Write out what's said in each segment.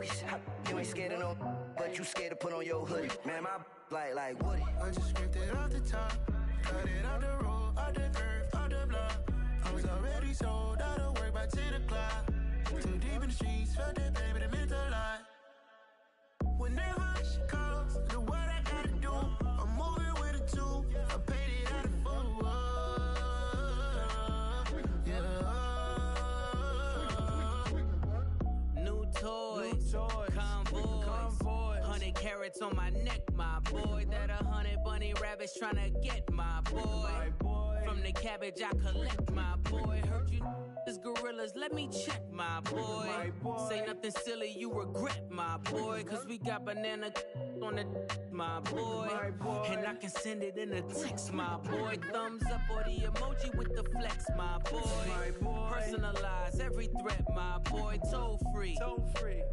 focus. You ain't scared of no, but you scared to put on your hoodie. Man, my like Woody. I just scraped it off the top, cut it off the road, off the curve, off the block. I was already sold out of work by 10 o'clock. Too deep in the streets, felt that baby, that meant a lot. Whenever she calls, do what I gotta do. I'm moving with a two, I paid it out of full. Yeah. New toys, convoys, 100 carats on my neck, my boy. That 100 bunny rabbits tryna get my boy. From the cabbage I collect, my boy. Heard you is gorillas, let me check, my boy. Say nothing silly, you regret, my boy. Cause we got banana on the my boy. And I can send it in a text, my boy. Thumbs up or the emoji with the flex, my boy. Personalize every threat, my boy. Toll free,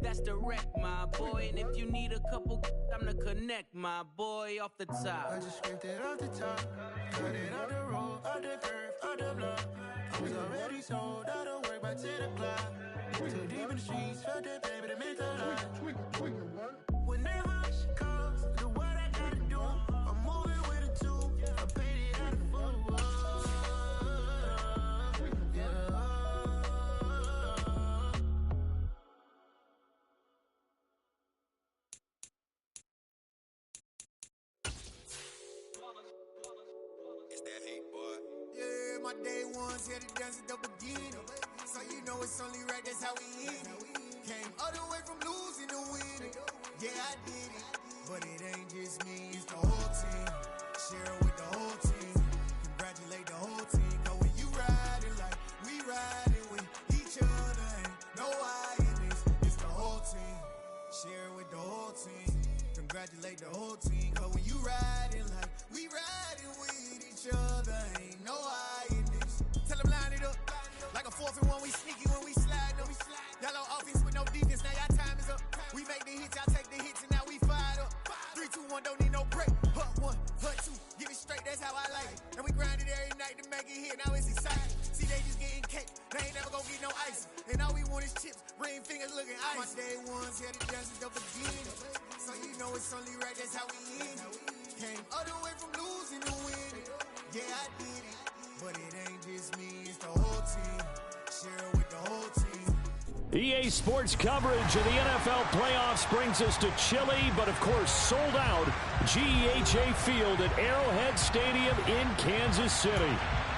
that's direct, my boy. And if you need a couple, I'm to connect, my boy, off the top. I just scraped it off the top, cut it off the road, off the curve, off the block. I was already sold out of work by 10 o'clock. Too deep in the streets, felt that baby, that meant a lot. Whenever she calls, do what I gotta do. I'm moving with a two, I paid it out of full. Yeah. It's that hate, boy. Yeah, my day ones here to dance at the beginning. So you know it's only right, that's how we end it. Came all the way from losing to winning. Yeah, I did it. But it ain't just me, it's the whole team. Share it with the whole team. Congratulate the whole team. Cause when you riding like we riding with each other, ain't no I in this. It's the whole team. Share it with the whole team. Congratulate the whole team. Cause when you riding like we riding with each other, ain't no I in this. Tell them line it up. Like a 4th and 1, we sneaky when we slide up. Yellow offense with no defense, now y'all time is up. We make the hits, y'all take the hits, and now we fired up. 3, 2, 1, don't need no break. Hut 1, hut 2, give it straight, that's how I like it. And we grind it every night to make it hit, now it's exciting. See, they just getting cake, they ain't never gonna get no ice. And all we want is chips, ring fingers looking ice. My day ones here to dance at the beginning. So you know it's only right, that's how we end it. Came all the way from losing to winning. Yeah, I did it. But it ain't just me, it's the whole team. Share it with the whole team. EA Sports coverage of the NFL playoffs brings us to chilly, but of course sold out, GEHA Field at Arrowhead Stadium in Kansas City.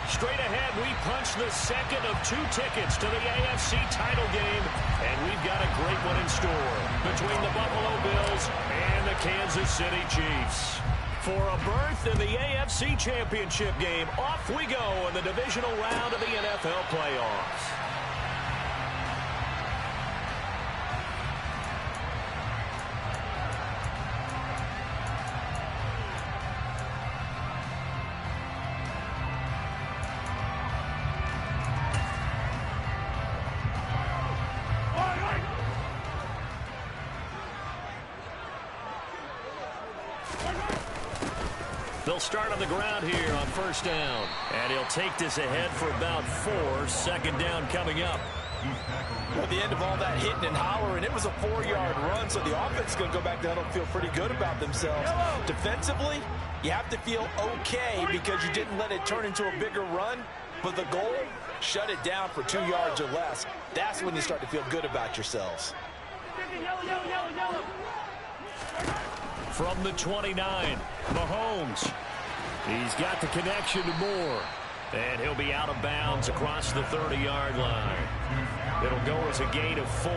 Straight ahead, we punch the second of 2 tickets to the AFC title game, and we've got a great one in store between the Buffalo Bills and the Kansas City Chiefs. For a berth in the AFC Championship game, off we go in the divisional round of the NFL playoffs. They'll start on the ground here on first down. And he'll take this ahead for about 4. Second down coming up. At the end of all that hitting and hollering, it was a 4-yard run, so the offense is going to go back down and feel pretty good about themselves. Defensively, you have to feel okay because you didn't let it turn into a bigger run. But the goal, shut it down for 2 yards or less. That's when you start to feel good about yourselves. From the 29, Mahomes. He's got the connection to Moore. And he'll be out of bounds across the 30-yard line. It'll go as a gain of 4.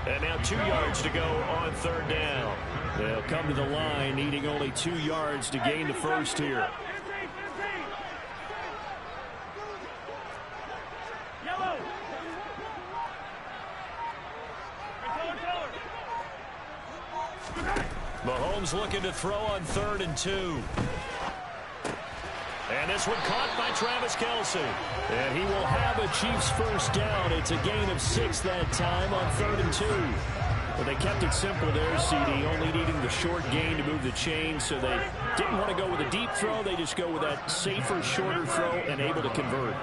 And now 2 yards to go on third down. They'll come to the line needing only 2 yards to gain the first here. Mahomes looking to throw on 3rd and 2. And this one caught by Travis Kelce. And he will have a Chiefs first down. It's a gain of 6 that time on 3rd and 2. But they kept it simple there, CD, only needing the short gain to move the chain. So they didn't want to go with a deep throw. They just go with that safer, shorter throw and able to convert.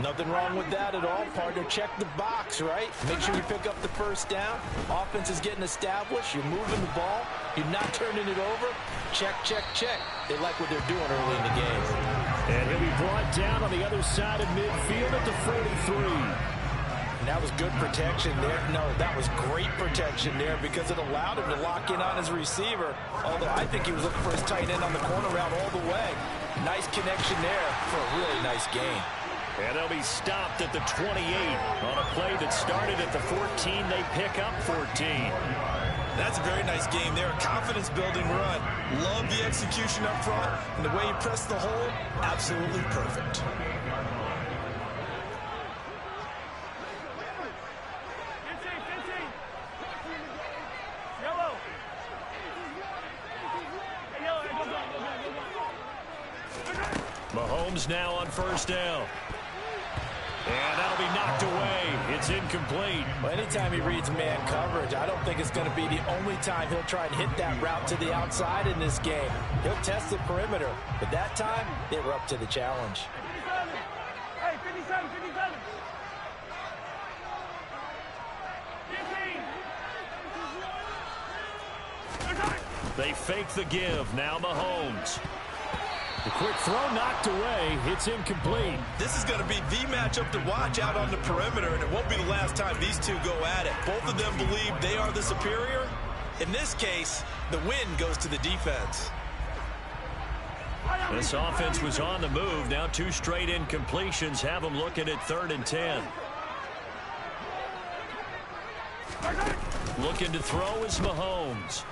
Nothing wrong with that at all, partner. Check the box, right? Make sure you pick up the first down. Offense is getting established. You're moving the ball. You're not turning it over. Check, check, check. They like what they're doing early in the game. And he'll be brought down on the other side of midfield at the 43. And that was good protection there. No, that was great protection there because it allowed him to lock in on his receiver. Although I think he was looking for his tight end on the corner route all the way. Nice connection there for a really nice gain. And they'll be stopped at the 28 on a play that started at the 14. They pick up 14. That's a very nice game there. A confidence-building run. Love the execution up front. And the way he pressed the hole, absolutely perfect. Mahomes now on first down. And that'll be knocked away. It's incomplete. Well, anytime he reads man coverage, I don't think it's going to be the only time he'll try and hit that route to the outside in this game. He'll test the perimeter, but that time, they were up to the challenge. Hey, 57, 57. 15. They fake the give. Now Mahomes. The quick throw knocked away. It's incomplete. This is going to be the matchup to watch out on the perimeter, and it won't be the last time these two go at it. Both of them believe they are the superior. In this case, the win goes to the defense. This offense was on the move. Now 2 straight incompletions have them looking at 3rd and 10. Looking to throw is Mahomes.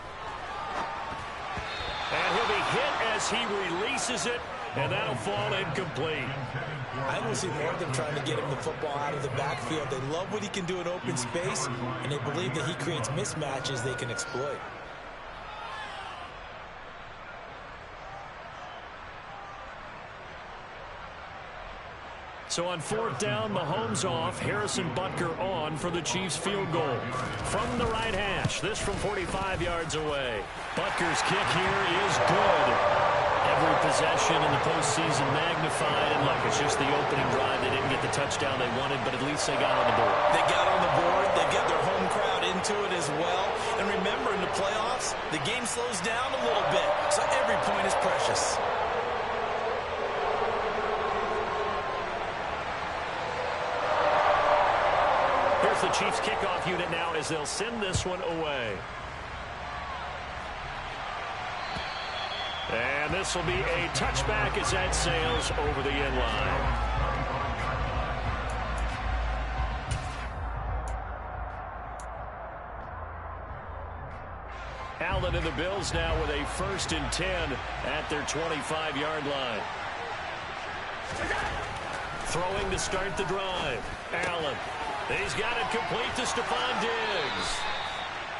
And he'll be hit as he releases it, and that'll fall incomplete. I will see more of them trying to get him the football out of the backfield. They love what he can do in open space, and they believe that he creates mismatches they can exploit. So on 4th down, Mahomes off, Harrison Butker on for the Chiefs field goal. From the right hash, this from 45 yards away. Butker's kick here is good. Every possession in the postseason magnified, and look, it's just the opening drive. They didn't get the touchdown they wanted, but at least they got on the board. They got on the board. They got their home crowd into it as well. And remember, in the playoffs, the game slows down a little bit, so every point is precious. The Chiefs kickoff unit now as they'll send this one away. And this will be a touchback as that sails over the end line. Allen and the Bills now with a 1st and 10 at their 25-yard line. Throwing to start the drive. Allen. He's got it complete to Stephon Diggs.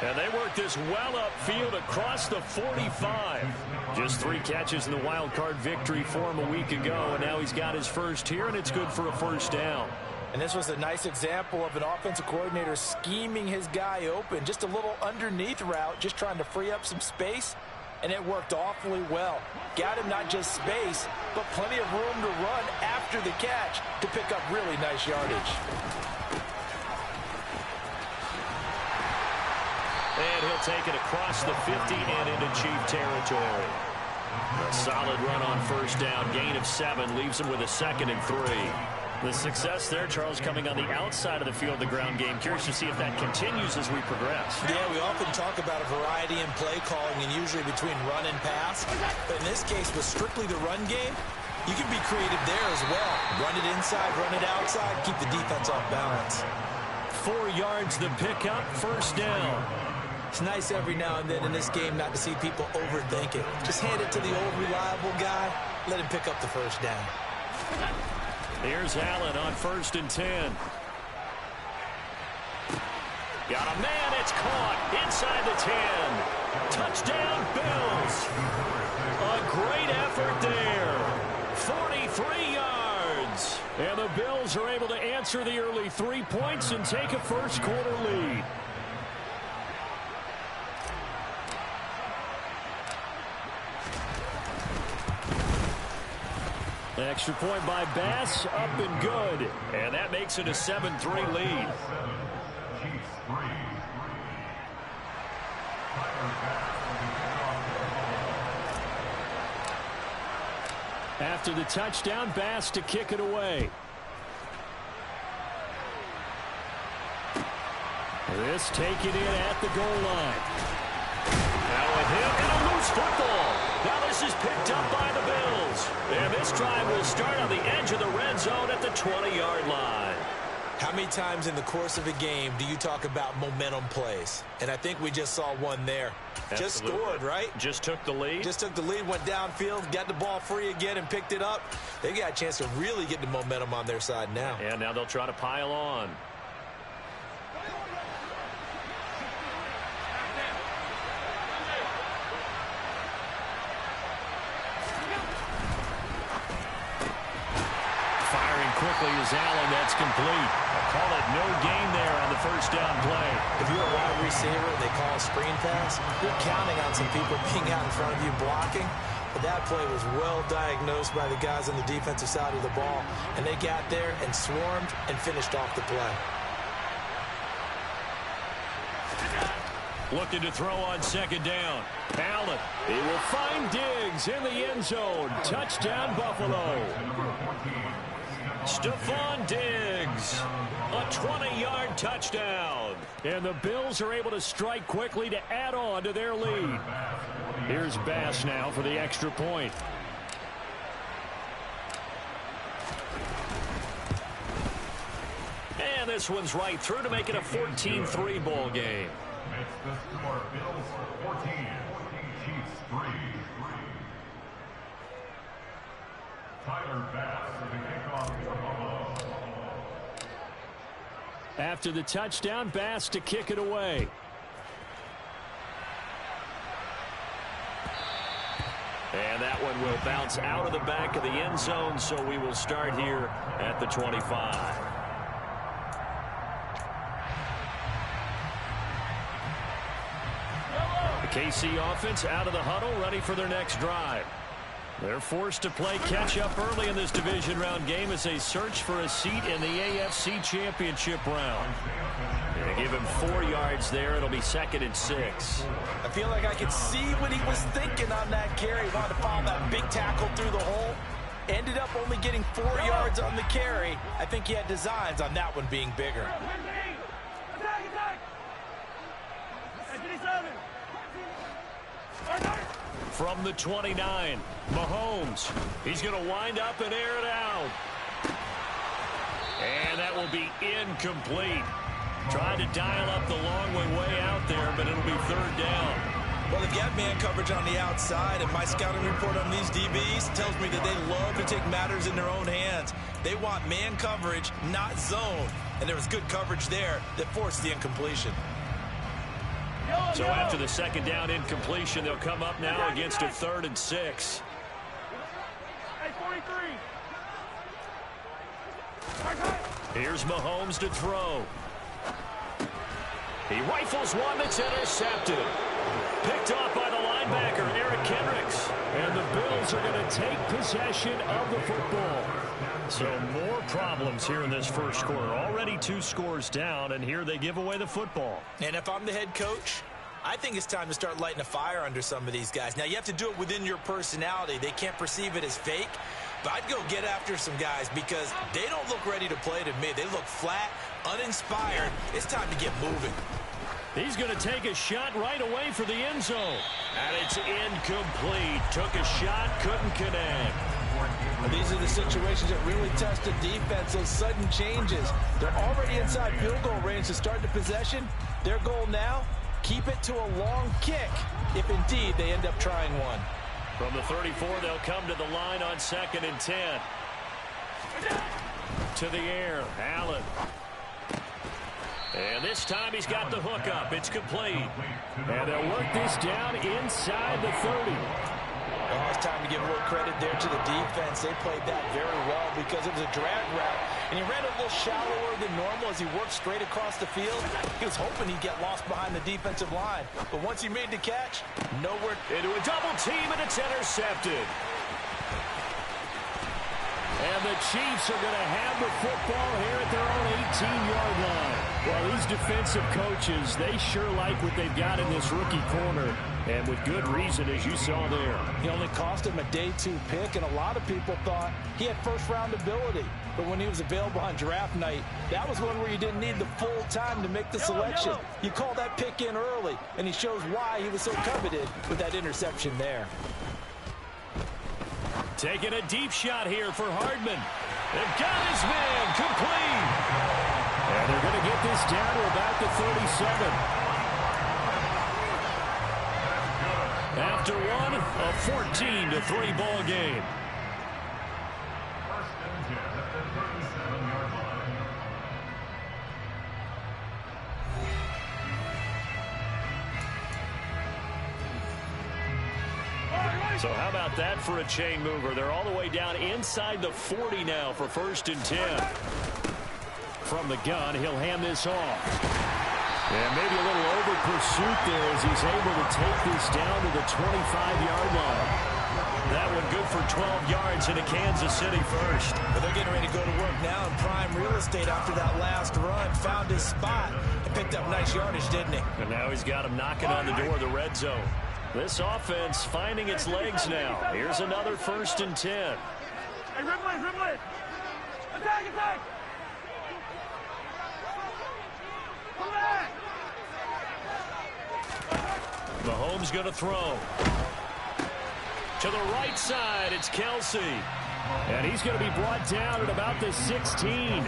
And they work this well upfield across the 45. Just 3 catches in the wild card victory for him a week ago, and now he's got his first here, and it's good for a 1st down. And this was a nice example of an offensive coordinator scheming his guy open. Just a little underneath route, just trying to free up some space, and it worked awfully well. Got him not just space, but plenty of room to run after the catch to pick up really nice yardage. And he'll take it across the 50 and into Chief territory. A solid run on 1st down. Gain of 7 leaves him with a 2nd and 3. The success there, Charles, coming on the outside of the field, the ground game. Curious to see if that continues as we progress. Yeah, we often talk about a variety in play calling and usually between run and pass. But in this case, with strictly the run game, you can be creative there as well. Run it inside, run it outside, keep the defense off balance. 4 yards the pickup, 1st down. It's nice every now and then in this game not to see people overthink it. Just hand it to the old reliable guy. Let him pick up the 1st down. Here's Allen on 1st and 10. Got a man. It's caught inside the 10. Touchdown, Bills. A great effort there. 43 yards. And the Bills are able to answer the early 3 points and take a 1st quarter lead. Extra point by Bass, up and good. And that makes it a 7-3 lead. After the touchdown, Bass to kick it away. This taken in at the goal line. Now a hit and a loose football. Now this is picked up by the Bills. And this drive will start on the edge of the red zone at the 20-yard line. How many times in the course of a game do you talk about momentum plays? And I think we just saw one there. Absolutely. Just scored, right? Just took the lead. Just took the lead, went downfield, got the ball free again and picked it up. They got a chance to really get the momentum on their side now. And now they'll try to pile on. Quickly is Allen. That's complete. I'll call it no gain there on the first down play. If you're a wide receiver and they call a screen pass, you're counting on some people being out in front of you blocking. But that play was well diagnosed by the guys on the defensive side of the ball. And they got there and swarmed and finished off the play. Looking to throw on second down. Allen. He will find Diggs in the end zone. Touchdown, Buffalo. Stephon Diggs, a 20-yard touchdown. And the Bills are able to strike quickly to add on to their lead. Here's Bass now for the extra point. And this one's right through to make it a 14-3 ball game. Makes the score Bills 14, Chiefs 3. Tyler Bass for the kickoff for Buffalo. After the touchdown, Bass to kick it away. And that one will bounce out of the back of the end zone, so we will start here at the 25. The KC offense out of the huddle, ready for their next drive. They're forced to play catch-up early in this division round game as they search for a seat in the AFC Championship round. They give him 4 yards there. It'll be 2nd and 6. I feel like I could see what he was thinking on that carry. He wanted to follow that big tackle through the hole. Ended up only getting 4 yards on the carry. I think he had designs on that one being bigger. From the 29, Mahomes. He's going to wind up and air it out. And that will be incomplete. Trying to dial up the long way out there, but it'll be 3rd down. Well, they've got man coverage on the outside, and my scouting report on these DBs tells me that they love to take matters in their own hands. They want man coverage, not zone. And there was good coverage there that forced the incompletion. So after the 2nd down incompletion, they'll come up now against a 3rd and 6. Here's Mahomes to throw. He rifles one that's intercepted. Picked off by the linebacker, Eric Kendricks. And the Bills are going to take possession of the football. So more problems here in this first quarter. Already 2 scores down, and here they give away the football. And if I'm the head coach, I think it's time to start lighting a fire under some of these guys. Now, you have to do it within your personality. They can't perceive it as fake. But I'd go get after some guys because they don't look ready to play to me. They look flat, uninspired. It's time to get moving. He's going to take a shot right away for the end zone. And it's incomplete. Took a shot, couldn't connect. Well, these are the situations that really test the defense, those sudden changes. They're already inside field goal range to start the possession. Their goal now, keep it to a long kick, if indeed they end up trying one. From the 34, they'll come to the line on 2nd and 10. To the air, Allen. And this time he's got the hook up. It's complete. And they'll work this down inside the 30. Well, it's time to give a little credit there to the defense. They played that very well because it was a drag route. And he ran a little shallower than normal as he worked straight across the field. He was hoping he'd get lost behind the defensive line. But once he made the catch, nowhere. Into a double team, and it's intercepted. And the Chiefs are going to have the football here at their own 18-yard line. Well, these defensive coaches, they sure like what they've got in this rookie corner. And with good reason, as you saw there. He only cost him a day 2 pick, and a lot of people thought he had first-round ability. But when he was available on draft night, that was one where you didn't need the full time to make the selection. You call that pick in early, and he shows why he was so coveted with that interception there. Taking a deep shot here for Hardman. They've got his man complete. And they're going to get this down to about the 37. After one, a 14-3 ball game. First and 10 at the 37-yard line. So how about that for a chain mover? They're all the way down inside the 40 now for first and 10. From the gun, he'll hand this off. And maybe a little over pursuit there as he's able to take this down to the 25-yard line. That one good for 12 yards into Kansas City first. But they're getting ready to go to work now in prime real estate after that last run. Found his spot and picked up nice yardage, didn't he? And now he's got him knocking on the door of the red zone. This offense finding its legs now. Here's another first and 10. Hey, Rimley! Attack! Come back! Mahomes going to throw. To the right side, it's Kelsey. And he's going to be brought down at about the 16.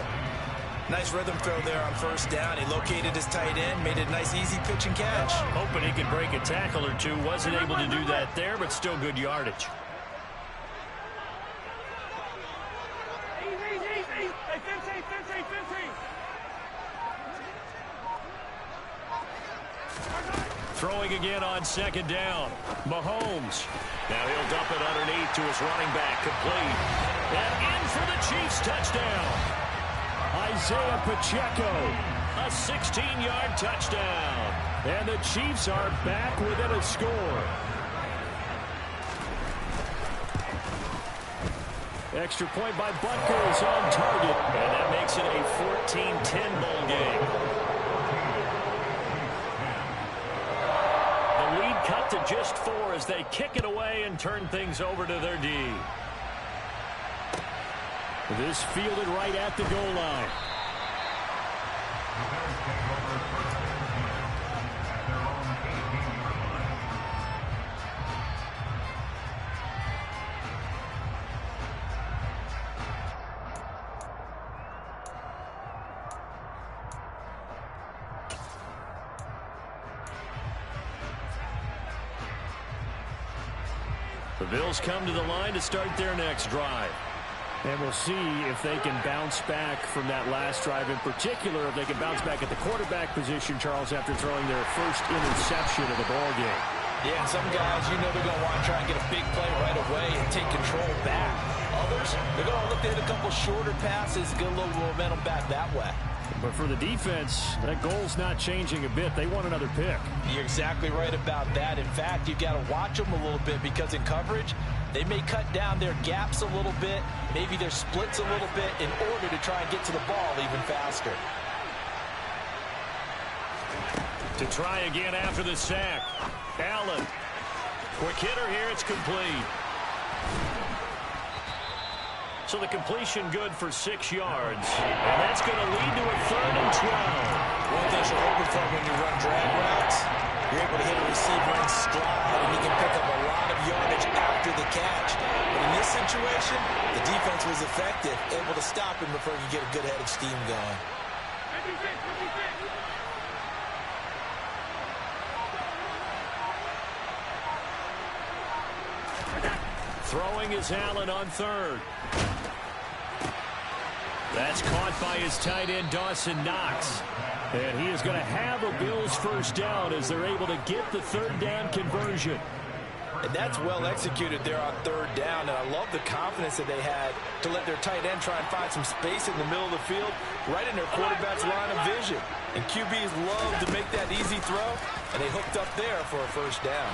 Nice rhythm throw there on first down. He located his tight end, made it a nice easy pitch and catch. Hoping he could break a tackle or two. Wasn't able to do that there, but still good yardage. Easy. Hey, 15. Throwing again on second down. Mahomes. Now he'll dump it underneath to his running back. Complete. And in for the Chiefs touchdown. Isaiah Pacheco, a 16-yard touchdown. And the Chiefs are back within a score. Extra point by Butker is on target. And that makes it a 14-10 ball game. The lead cut to just 4 as they kick it away and turn things over to their D. This fielded right at the goal line. The Bills come to the line to start their next drive. And we'll see if they can bounce back from that last drive, in particular, if they can bounce back at the quarterback position, Charles, after throwing their first interception of the ball game. Yeah, and some guys, you know they're going to want to try and get a big play right away and take control back. Others, they're going to look to hit a couple shorter passes, get a little momentum back that way. But for the defense, that goal's not changing a bit. They want another pick. You're exactly right about that. In fact, you've got to watch them a little bit because in coverage, they may cut down their gaps a little bit, maybe their splits a little bit in order to try and get to the ball even faster. To try again after the sack. Allen. Quick hitter here. It's complete. So the completion good for 6 yards. And that's going to lead to a 3rd and 12. One thing you're hoping for when you run drag routes, you're able to hit a receiver in stride, and you can pick up a lot of yardage after the catch. But in this situation, the defense was effective, able to stop him before he could get a good head of steam going. 56. Throwing is Allen on 3rd. That's caught by his tight end, Dawson Knox. And he is going to have a Bills first down as they're able to get the 3rd down conversion. And that's well executed there on 3rd down. And I love the confidence that they had to let their tight end try and find some space in the middle of the field, right in their quarterback's line of vision. And QBs love to make that easy throw, and they hooked up there for a first down.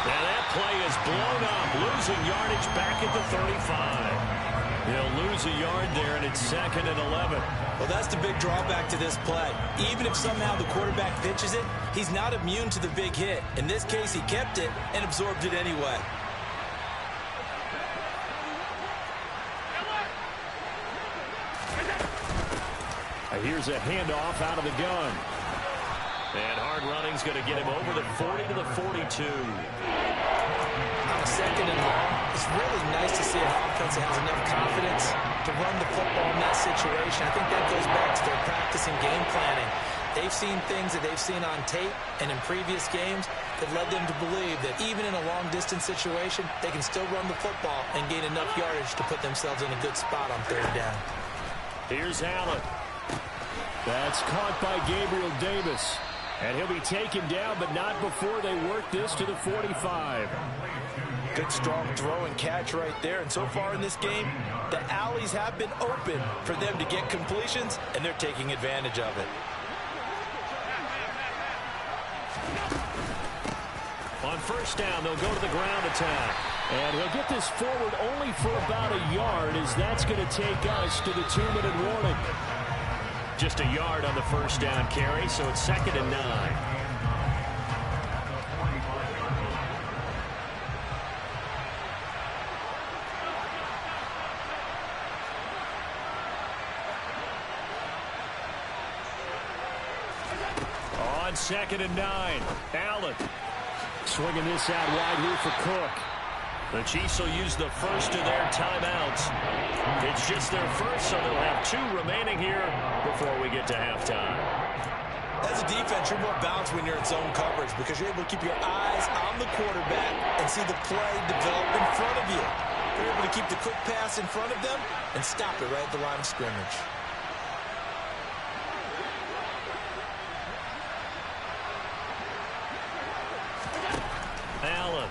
And that play is blown up, losing yardage back at the 35. He'll lose a yard there, and it's 2nd and 11. Well, that's the big drawback to this play. Even if somehow the quarterback pitches it, he's not immune to the big hit. In this case, he kept it and absorbed it anyway. Here's a handoff out of the gun. And hard running's going to get him over the 40 to the 42. On a 2nd and long, it's really nice to see an offense that has enough confidence to run the football in that situation. I think that goes back to their practice and game planning. They've seen things that they've seen on tape and in previous games that led them to believe that even in a long-distance situation, they can still run the football and gain enough yardage to put themselves in a good spot on 3rd down. Here's Allen. That's caught by Gabriel Davis. And he'll be taken down, but not before they work this to the 45. Good, strong throw and catch right there. And so far in this game, the alleys have been open for them to get completions, and they're taking advantage of it. On 1st down, they'll go to the ground attack. And he'll get this forward only for about a yard, as that's going to take us to the 2-minute warning. Just a yard on the 1st down carry, so it's 2nd and 9. On 2nd and 9, Allen swinging this out wide here for Cook. The Chiefs will use the first of their timeouts. It's just their first, so they'll have 2 remaining here before we get to halftime. As a defense, you're more balanced when you're in zone coverage because you're able to keep your eyes on the quarterback and see the play develop in front of you. You're able to keep the quick pass in front of them and stop it right at the line of scrimmage. Allen.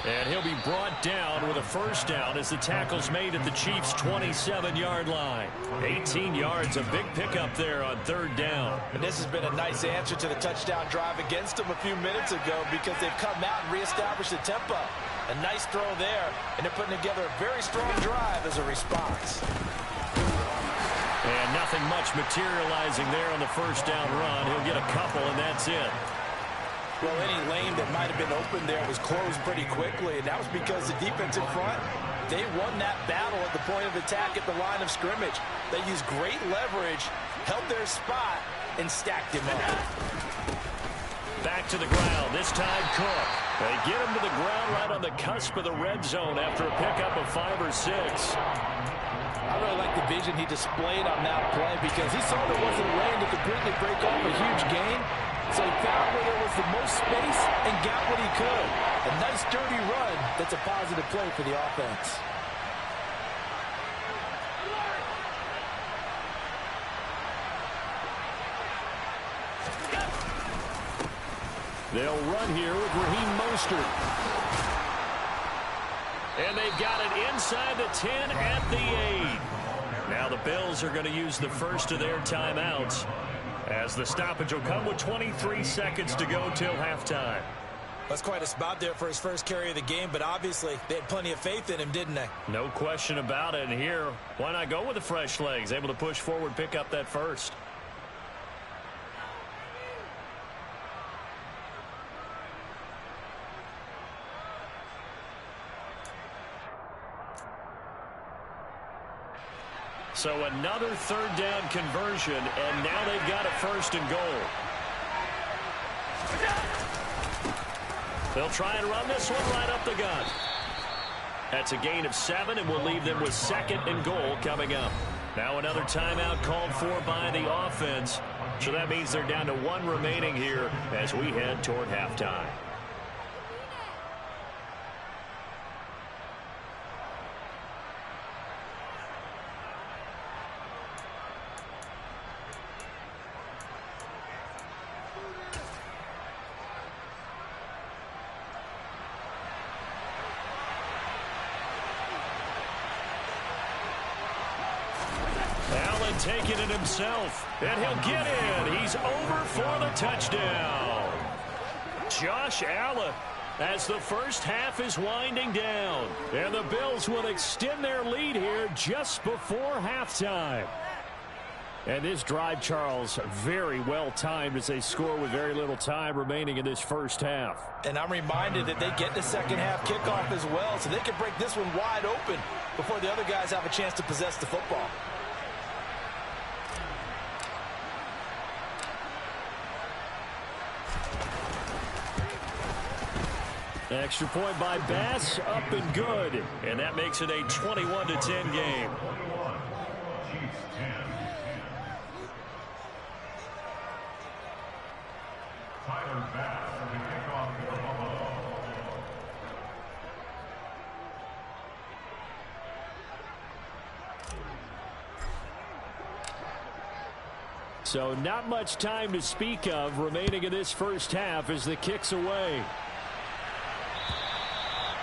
And he'll be brought down with a 1st down as the tackle's made at the Chiefs' 27-yard line. 18 yards, a big pickup there on 3rd down. And this has been a nice answer to the touchdown drive against them a few minutes ago because they've come out and reestablished the tempo. A nice throw there, and they're putting together a very strong drive as a response. And nothing much materializing there on the 1st down run. He'll get a couple, and that's it. Well, any lane that might have been open there was closed pretty quickly, and that was because the defense in front, they won that battle at the point of attack at the line of scrimmage. They used great leverage, held their spot, and stacked him up. Back to the ground, this time Cook. They get him to the ground right on the cusp of the red zone after a pickup of 5 or 6. I really like the vision he displayed on that play because he saw there wasn't a lane to completely break off a huge gain. So he found where there was the most space and got what he could. A nice, dirty run that's a positive play for the offense. They'll run here with Raheem Mostert. And they've got it inside the 10 at the 8. Now the Bills are going to use the first of their timeouts, as the stoppage will come with 23 seconds to go till halftime. That's quite a spot there for his first carry of the game, but obviously they had plenty of faith in him, didn't they? No question about it. And here, why not go with the fresh legs? Able to push forward, pick up that first. So another 3rd down conversion, and now they've got a 1st and goal. They'll try and run this one right up the gut. That's a gain of 7, and we'll leave them with 2nd and goal coming up. Now another timeout called for by the offense. So that means they're down to 1 remaining here as we head toward halftime. Taking it himself, and he'll get in. He's over for the touchdown. Josh Allen, as the first half is winding down. And the Bills will extend their lead here just before halftime. And this drive, Charles, very well timed as they score with very little time remaining in this first half. And I'm reminded that they get the second half kickoff as well, so they can break this one wide open before the other guys have a chance to possess the football. Extra point by Bass, up and good. And that makes it a 21-10 game. Tyler Bass for the kickoff for Buffalo. So not much time to speak of remaining in this first half as the kick's away.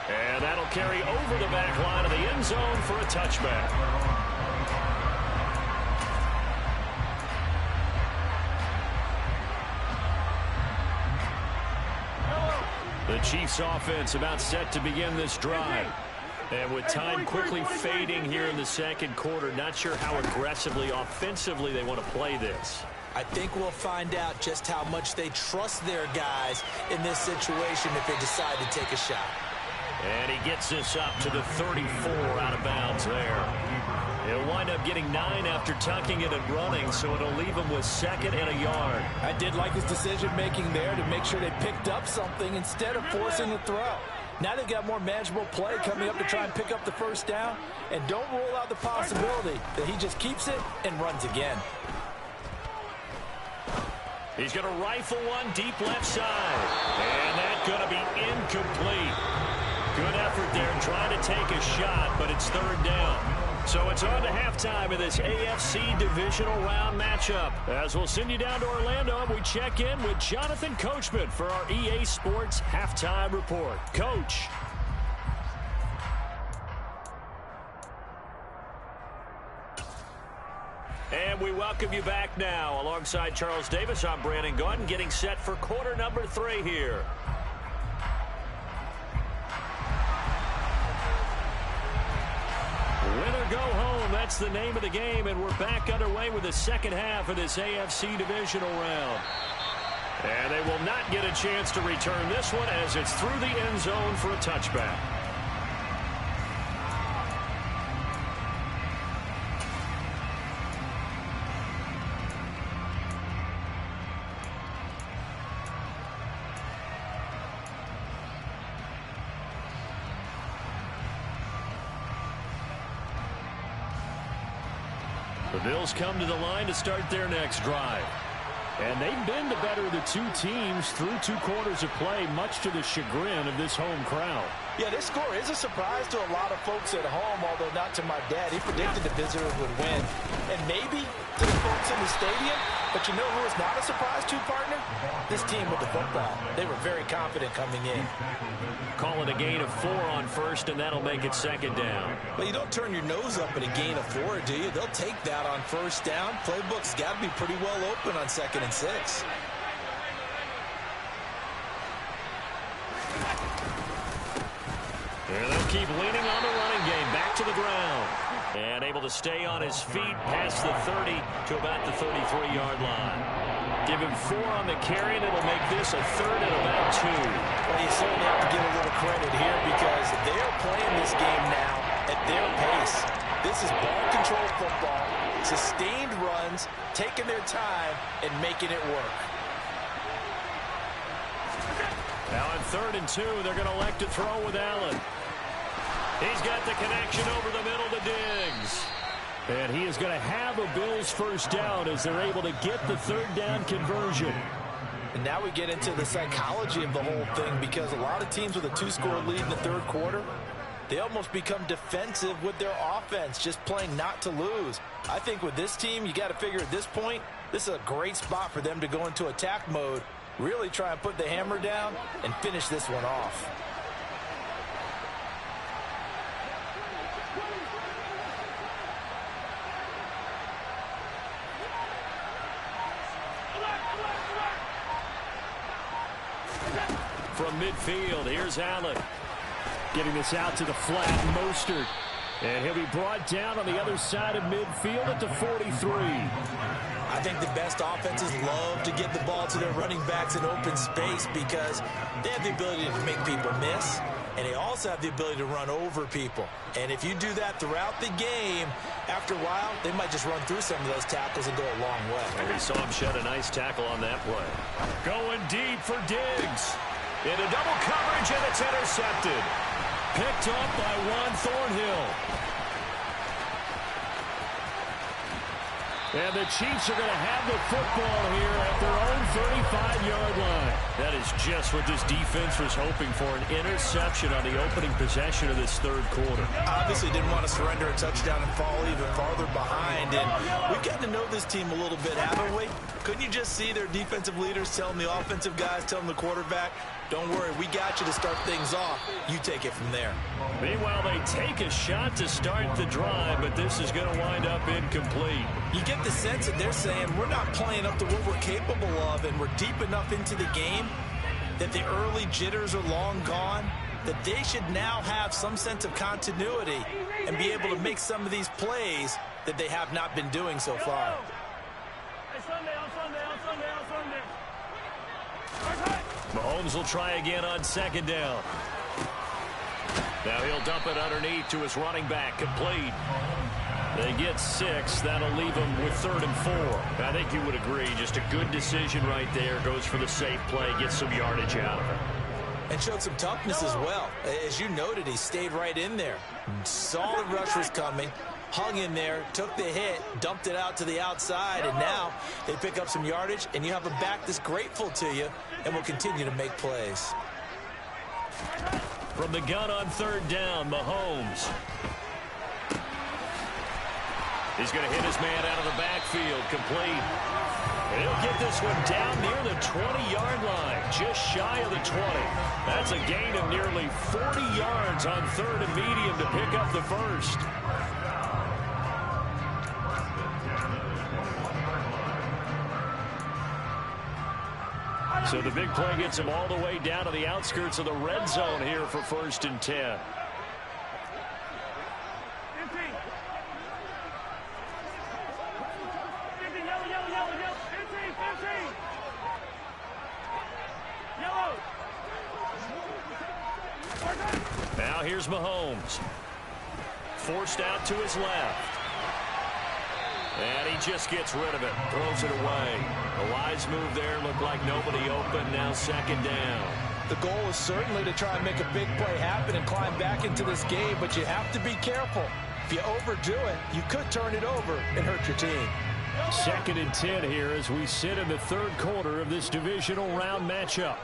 And that'll carry over the back line of the end zone for a touchback. The Chiefs offense about set to begin this drive. And with time quickly fading here in the second quarter, not sure how aggressively, offensively they want to play this. I think we'll find out just how much they trust their guys in this situation if they decide to take a shot. And he gets this up to the 34 out of bounds there. He'll wind up getting 9 after tucking it and running, so it'll leave him with second and a yard. I did like his decision-making there to make sure they picked up something instead of forcing the throw. Now they've got more manageable play coming up to try and pick up the first down, and don't rule out the possibility that he just keeps it and runs again. He's going to rifle one deep left side, and that's going to be incomplete. Good effort there trying to take a shot, but it's third down. So it's on to halftime of this AFC divisional round matchup. As we'll send you down to Orlando, and we check in with Jonathan Coachman for our EA Sports Halftime Report. Coach. And we welcome you back now. Alongside Charles Davis, I'm Brandon Gaudin, getting set for quarter number 3 here. Win or go home, that's the name of the game, and we're back underway with the second half of this AFC divisional round. And they will not get a chance to return this one as it's through the end zone for a touchback. The Bills come to the line to start their next drive. And they've been the better of the two teams through 2 quarters of play, much to the chagrin of this home crowd. Yeah, this score is a surprise to a lot of folks at home, although not to my dad. He predicted the visitors would win. And maybe to the folks in the stadium, but you know who is not a surprise to, partner? This team with the football. They were very confident coming in. Call it a gain of 4 on first, and that'll make it second down. Well, you don't turn your nose up at a gain of 4, do you? They'll take that on first down. Playbook's got to be pretty well open on 2nd and 6. And they'll keep leaning on the running game. Back to the ground. And able to stay on his feet past the 30 to about the 33-yard line. Give him 4 on the carry, and it'll make this a 3rd and about 2. Well, you certainly have to give a little credit here because they are playing this game now at their pace. This is ball control football, sustained runs, taking their time, and making it work. Now on 3rd and 2, they're going to elect to throw with Allen. He's got the connection over the middle to Diggs. And he is going to have a Bills first down as they're able to get the 3rd down conversion. And now we get into the psychology of the whole thing because a lot of teams with a 2-score lead in the 3rd quarter, they almost become defensive with their offense, just playing not to lose. I think with this team, you got to figure at this point, this is a great spot for them to go into attack mode, really try and put the hammer down and finish this one off. from midfield. Here's Allen. Getting this out to the flat, Mostert. And he'll be brought down on the other side of midfield at the 43. I think the best offenses love to get the ball to their running backs in open space because they have the ability to make people miss, and they also have the ability to run over people. And if you do that throughout the game, after a while, they might just run through some of those tackles and go a long way. And we saw him shed a nice tackle on that play. Going deep for Diggs. Into double coverage, and it's intercepted. Picked up by Juan Thornhill. And the Chiefs are going to have the football here at their own 35-yard line. That is just what this defense was hoping for, an interception on the opening possession of this third quarter. Obviously didn't want to surrender a touchdown and fall even farther behind. And we've gotten to know this team a little bit, haven't we? Couldn't you just see their defensive leaders telling the offensive guys, telling the quarterback, don't worry, we got you to start things off. You take it from there. Meanwhile, they take a shot to start the drive, but this is going to wind up incomplete. You get the sense that they're saying we're not playing up to what we're capable of, and we're deep enough into the game that the early jitters are long gone, that they should now have some sense of continuity and be able to make some of these plays that they have not been doing so far. Mahomes will try again on second down. Now he'll dump it underneath to his running back, complete. They get 6. That'll leave them with 3rd and 4. I think you would agree, just a good decision right there. Goes for the safe play, gets some yardage out of it. And showed some toughness as well. As you noted, he stayed right in there. Saw the rush was coming, hung in there, took the hit, dumped it out to the outside, and now they pick up some yardage, and you have a back that's grateful to you and will continue to make plays. From the gun on 3rd down, Mahomes. He's going to hit his man out of the backfield, complete. And he'll get this one down near the 20-yard line, just shy of the 20. That's a gain of nearly 40 yards on 3rd and medium to pick up the first. So the big play gets him all the way down to the outskirts of the red zone here for 1st and 10. Now here's Mahomes. Forced out to his left. And he just gets rid of it. Throws it away. A wise move there. Looked like nobody open. Now 2nd down. The goal is certainly to try and make a big play happen and climb back into this game, but you have to be careful. If you overdo it, you could turn it over and hurt your team. 2nd and 10 here as we sit in the 3rd quarter of this divisional round matchup.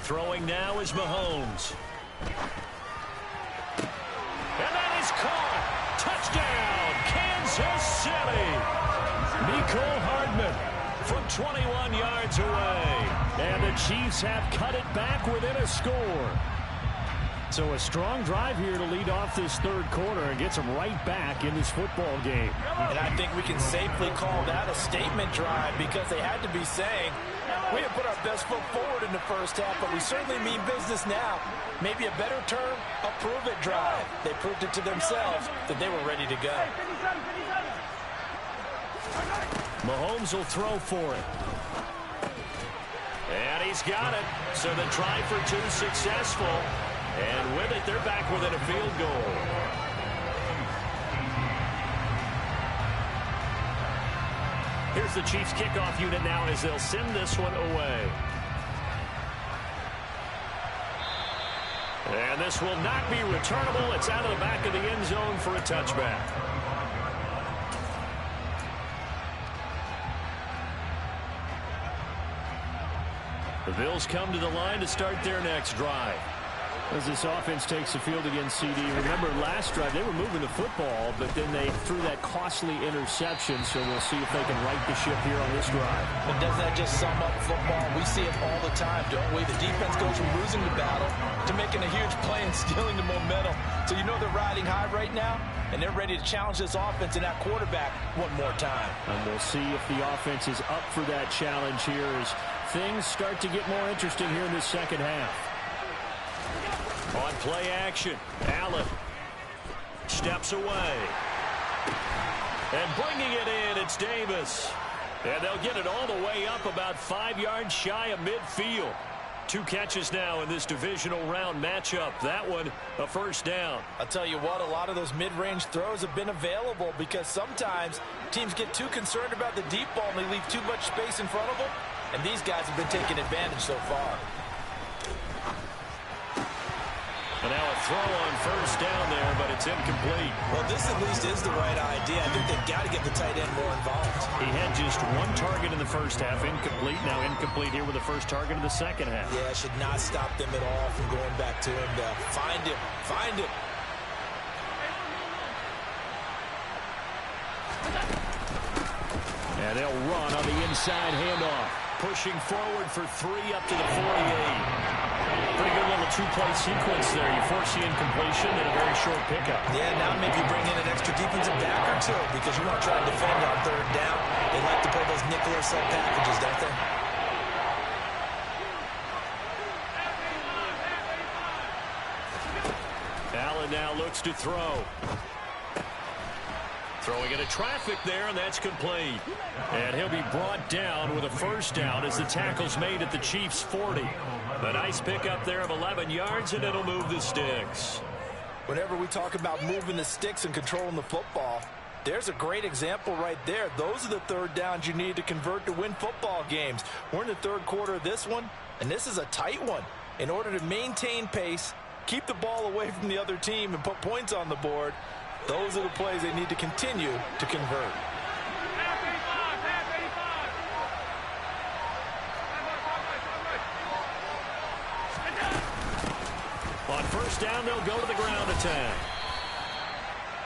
Throwing now is Mahomes. And that is caught. Touchdown, Kansas City. Mecole Hardman from 21 yards away. And the Chiefs have cut it back within a score. So a strong drive here to lead off this 3rd quarter and gets them right back in this football game. And I think we can safely call that a statement drive because they had to be saying, we have put our best foot forward in the first half, but we certainly mean business now. Maybe a better term, a prove-it drive. They proved it to themselves that they were ready to go. Mahomes will throw for it. And he's got it. So the try for 2 successful. And with it, they're back within a field goal. Here's the Chiefs kickoff unit now as they'll send this one away. And this will not be returnable. It's out of the back of the end zone for a touchback. The Bills come to the line to start their next drive. As this offense takes the field against CD, remember last drive they were moving the football, but then they threw that costly interception, so we'll see if they can right the ship here on this drive. But doesn't that just sum up football? We see it all the time, don't we? The defense goes from losing the battle to making a huge play and stealing the momentum. So you know they're riding high right now, and they're ready to challenge this offense and that quarterback one more time. And we'll see if the offense is up for that challenge here as things start to get more interesting here in the second half. On play action, Allen steps away. And bringing it in, it's Davis. And they'll get it all the way up about 5 yards shy of midfield. 2 catches now in this divisional round matchup. That one, a first down. I'll tell you what, a lot of those mid-range throws have been available because sometimes teams get too concerned about the deep ball and they leave too much space in front of them. And these guys have been taking advantage so far. And now a throw on first down there, but it's incomplete. Well, this at least is the right idea. I think they've got to get the tight end more involved. He had just 1 target in the first half, incomplete. Now incomplete here with the first target of the second half. Yeah, should not stop them at all from going back to him to find him. Find him. And they'll run on the inside handoff. Pushing forward for 3 up to the 48. Pretty good little 2-play sequence there. You force the incompletion and a very short pickup. Yeah, now maybe bring in an extra defensive back or 2 because you want to try to defend on 3rd down. They like to play those nickel or sub packages, don't they? Allen now looks to throw. Throwing into traffic there, and that's complete. And he'll be brought down with a first down as the tackle's made at the Chiefs' 40. A nice pickup there of 11 yards, and it'll move the sticks. Whenever we talk about moving the sticks and controlling the football, there's a great example right there. Those are the 3rd downs you need to convert to win football games. We're in the 3rd quarter of this one, and this is a tight one. In order to maintain pace, keep the ball away from the other team, and put points on the board, those are the plays they need to continue to convert. On first down, they'll go to the ground attack.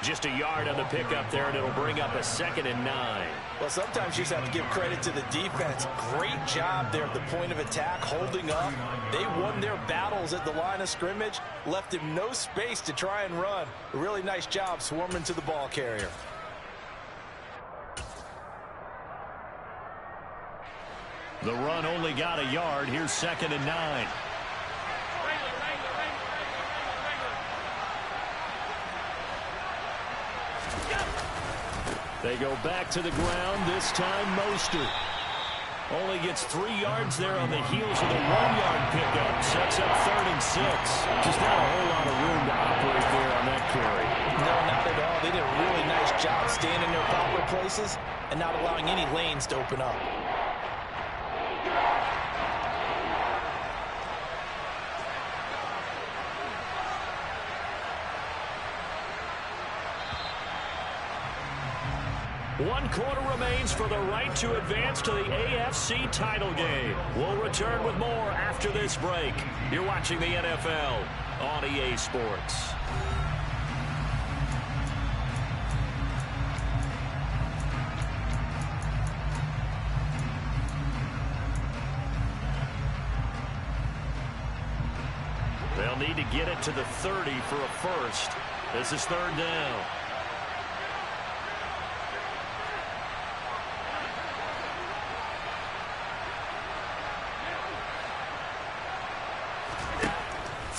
Just a yard on the pickup there, and it'll bring up a 2nd and 9. Well, sometimes you just have to give credit to the defense. Great job there at the point of attack, holding up. They won their battles at the line of scrimmage, left him no space to try and run. A really nice job swarming to the ball carrier. The run only got a yard. Here's 2nd and 9. They go back to the ground, this time Mostert. Only gets 3 yards there on the heels of the 1-yard pickup. Sets up 3rd and 6. Just not a whole lot of room to operate there on that carry. No, not at all. They did a really nice job staying in their proper places and not allowing any lanes to open up. One quarter remains for the right to advance to the AFC title game. We'll return with more after this break. You're watching the NFL on EA Sports. They'll need to get it to the 30 for a first. This is 3rd down.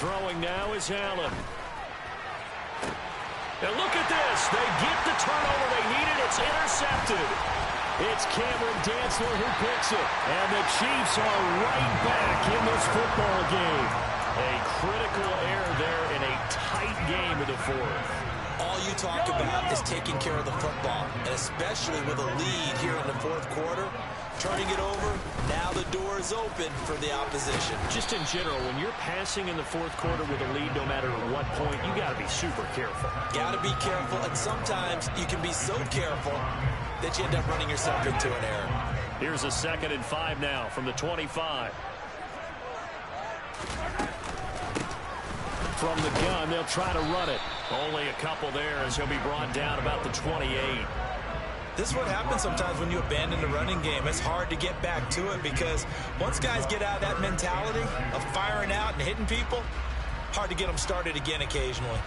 Throwing now is Allen. And look at this. They get the turnover they needed. It's intercepted. It's Cameron Dantzler who picks it. And the Chiefs are right back in this football game. A critical error there in a tight game of the 4th. All you talk about is taking care of the football, and especially with a lead here in the 4th quarter. Turning it over, now the door is open for the opposition. Just in general, when you're passing in the 4th quarter with a lead, no matter at what point, you got to be super careful. Got to be careful, and sometimes you can be so careful that you end up running yourself into an error. Here's a 2nd and 5 now from the 25. from the gun. They'll try to run it. Only a couple there as he'll be brought down about the 28. This is what happens sometimes when you abandon the running game. It's hard to get back to it because once guys get out of that mentality of firing out and hitting people, hard to get them started again occasionally.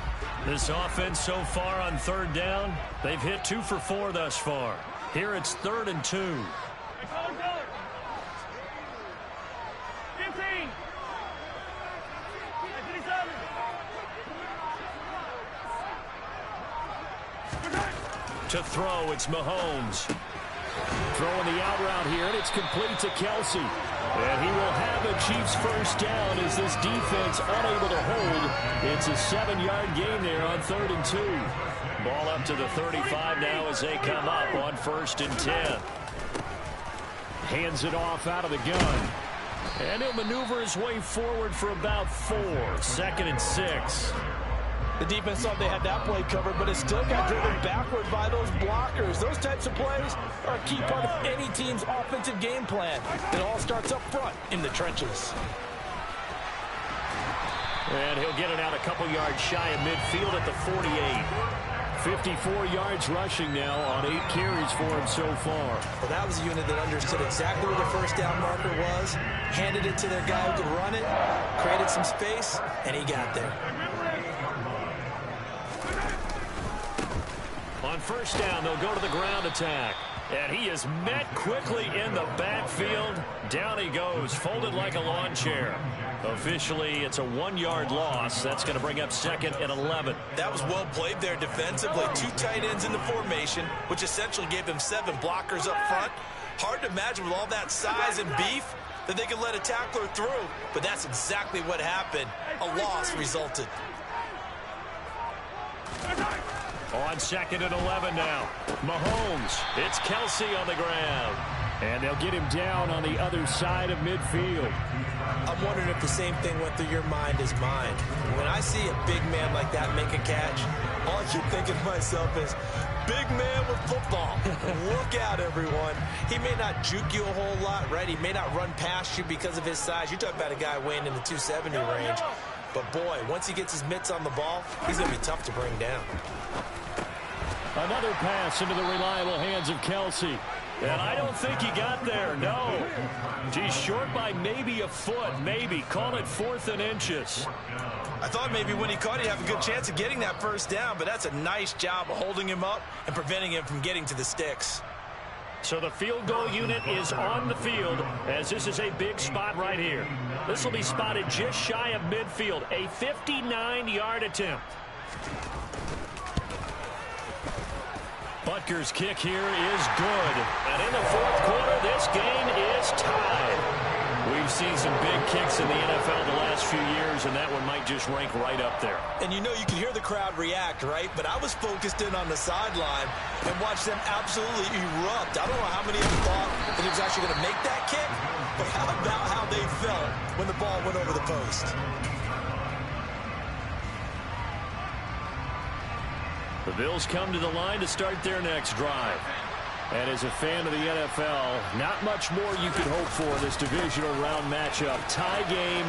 This offense so far on third down, they've hit 2 for 4 thus far. Here it's 3rd and 2. 15. To throw, it's Mahomes. Throwing the out route here, and it's complete to Kelsey. And he will have a Chiefs first down as this defense unable to hold. It's a 7-yard gain there on 3rd and 2. Ball up to the 35 now as they come up on 1st and 10. Hands it off out of the gun. And he'll maneuver his way forward for about 4. 2nd and 6. The defense thought they had that play covered, but it still got driven backward by those blockers. Those types of plays are a key part of any team's offensive game plan. It all starts up front in the trenches. And he'll get it out a couple yards shy of midfield at the 48. 54 yards rushing now on 8 carries for him so far. Well, that was a unit that understood exactly where the first down marker was, handed it to their guy who could run it, created some space, and he got there. On first down, they'll go to the ground attack. And he is met quickly in the backfield. Down he goes, folded like a lawn chair. Officially, it's a 1-yard loss. That's going to bring up 2nd and 11. That was well played there defensively. 2 tight ends in the formation, which essentially gave them 7 blockers up front. Hard to imagine with all that size and beef that they could let a tackler through. But that's exactly what happened. A loss resulted. On 2nd and 11 now. Mahomes. It's Kelsey on the ground. And they'll get him down on the other side of midfield. I'm wondering if the same thing went through your mind as mine. When I see a big man like that make a catch, all I keep thinking to myself is, big man with football. Look out, everyone. He may not juke you a whole lot, right? He may not run past you because of his size. You're talking about a guy weighing in the 270 range. But, boy, once he gets his mitts on the ball, he's going to be tough to bring down. Another pass into the reliable hands of Kelsey. And I don't think he got there, no. He's short by maybe a foot, maybe. Call it 4th and inches. I thought maybe when he caught it, he'd have a good chance of getting that first down, but that's a nice job of holding him up and preventing him from getting to the sticks. So the field goal unit is on the field as this is a big spot right here. This will be spotted just shy of midfield, a 59-yard attempt. Butker's kick here is good. And in the 4th quarter, this game is tied. We've seen some big kicks in the NFL the last few years, and that one might just rank right up there. And you know, you can hear the crowd react, right? But I was focused in on the sideline and watched them absolutely erupt. I don't know how many of them thought that he was actually going to make that kick, but how about how they felt when the ball went over the post? The Bills come to the line to start their next drive. And as a fan of the NFL, not much more you could hope for in this divisional round matchup. Tie game,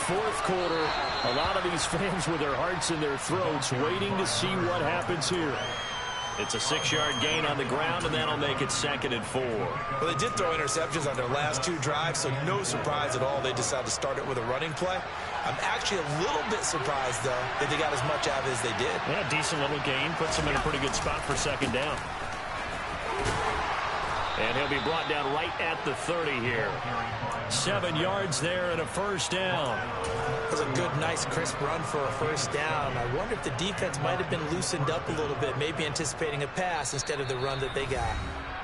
4th quarter. A lot of these fans with their hearts in their throats waiting to see what happens here. It's a 6-yard gain on the ground, and that'll make it 2nd and 4. Well, they did throw interceptions on their last 2 drives, so no surprise at all they decided to start it with a running play. I'm actually a little bit surprised, though, that they got as much out of it as they did. Yeah, decent little gain. Puts them in a pretty good spot for 2nd down. And he'll be brought down right at the 30 here. 7 yards there and a first down. That was a good, nice, crisp run for a first down. I wonder if the defense might have been loosened up a little bit, maybe anticipating a pass instead of the run that they got.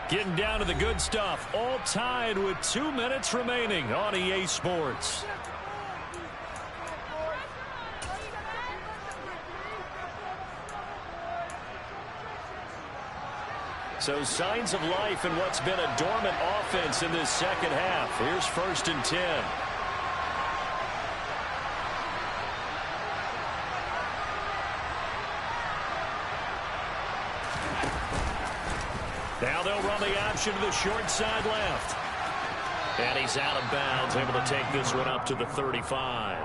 Getting down to the good stuff. All tied with 2 minutes remaining on EA Sports. So signs of life in what's been a dormant offense in this second half. Here's 1st and 10. Now they'll run the option to the short side left. And he's out of bounds, able to take this one up to the 35.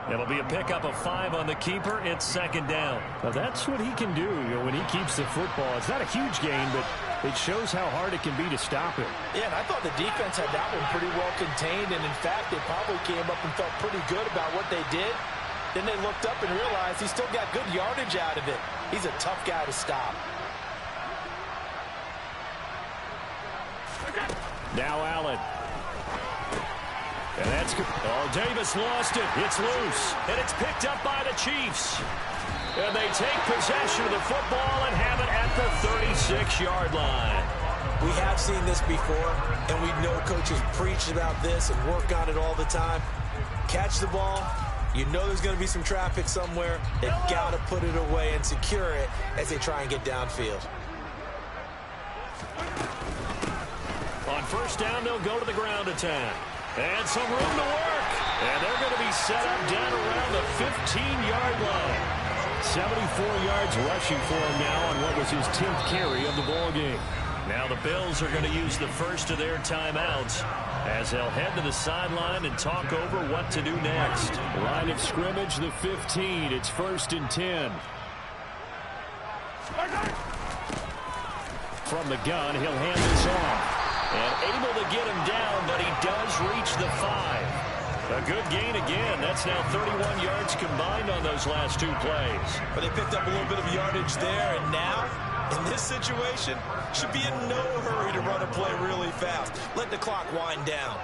It'll be a pickup of 5 on the keeper. It's second down. Now that's what he can do, when he keeps the football. It's not a huge gain, but it shows how hard it can be to stop it. Yeah, and I thought the defense had that one pretty well contained, and in fact, they probably came up and felt pretty good about what they did. Then they looked up and realized he still got good yardage out of it. He's a tough guy to stop. Now Allen. And that's good. Oh, Davis lost it. It's loose. And it's picked up by the Chiefs. And they take possession of the football and have it at the 36-yard line. We have seen this before, and we know coaches preach about this and work on it all the time. Catch the ball. You know there's going to be some traffic somewhere. They've got to put it away and secure it as they try and get downfield. On first down, they'll go to the ground attack. And some room to work. And they're going to be set up down around the 15-yard line. 74 yards rushing for him now on what was his 10th carry of the ball game. Now the Bills are going to use the first of their timeouts as they'll head to the sideline and talk over what to do next. Line of scrimmage, the 15. It's 1st and 10. From the gun, he'll hand this off. And able to get him down, but he does reach the 5. A good gain again. That's now 31 yards combined on those last 2 plays. But they picked up a little bit of yardage there, and now, in this situation, should be in no hurry to run a play really fast. Let the clock wind down.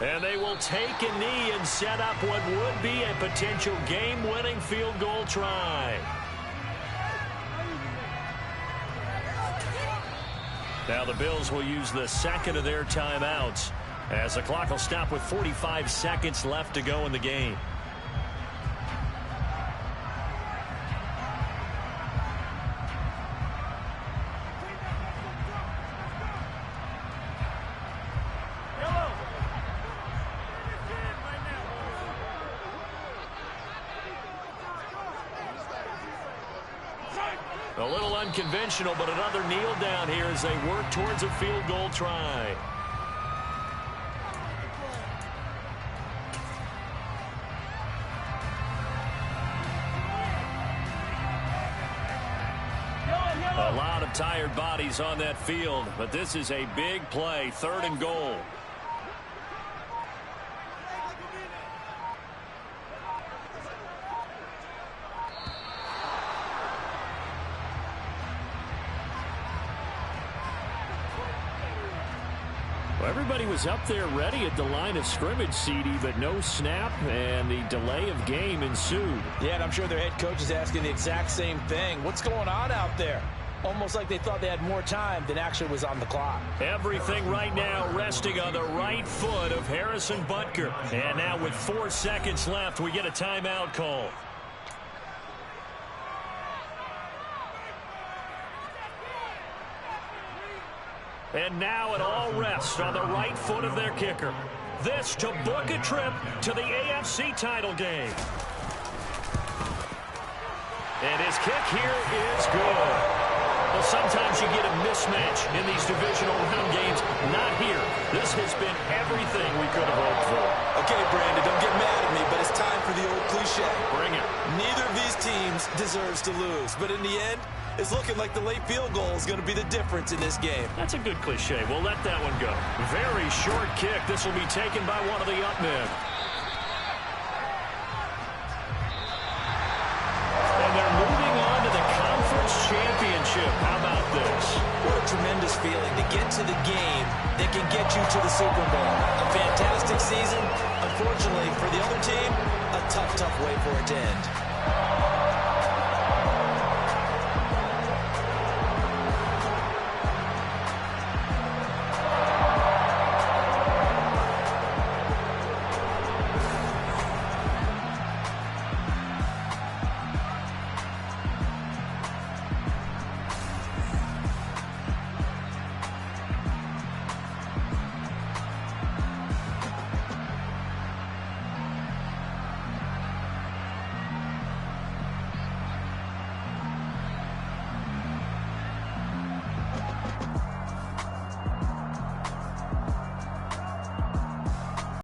And they will take a knee and set up what would be a potential game-winning field goal try. Now the Bills will use the second of their timeouts as the clock will stop with 45 seconds left to go in the game. A little unconventional, but another kneel down here as they work towards a field goal try. A lot of tired bodies on that field, but this is a big play, 3rd and goal. Everybody was up there ready at the line of scrimmage, CD, but no snap, and the delay of game ensued. Yeah, and I'm sure their head coach is asking the exact same thing. What's going on out there? Almost like they thought they had more time than actually was on the clock. Everything right now resting on the right foot of Harrison Butker. And now with 4 seconds left, we get a timeout call. And now it all rests on the right foot of their kicker. This to book a trip to the AFC title game. And his kick here is good. Well, sometimes you get a mismatch in these divisional round games. Not here. This has been everything we could have hoped for. Okay, Brandon, don't get mad at me, but it's time for the old cliche. Bring it. Neither of these teams deserves to lose, but in the end, it's looking like the late field goal is going to be the difference in this game. That's a good cliche. We'll let that one go. Very short kick. This will be taken by one of the up men. And they're moving on to the conference championship. How about this? What a tremendous feeling to get to the game that can get you to the Super Bowl. A fantastic season. Unfortunately, for the other team, a tough way for it to end.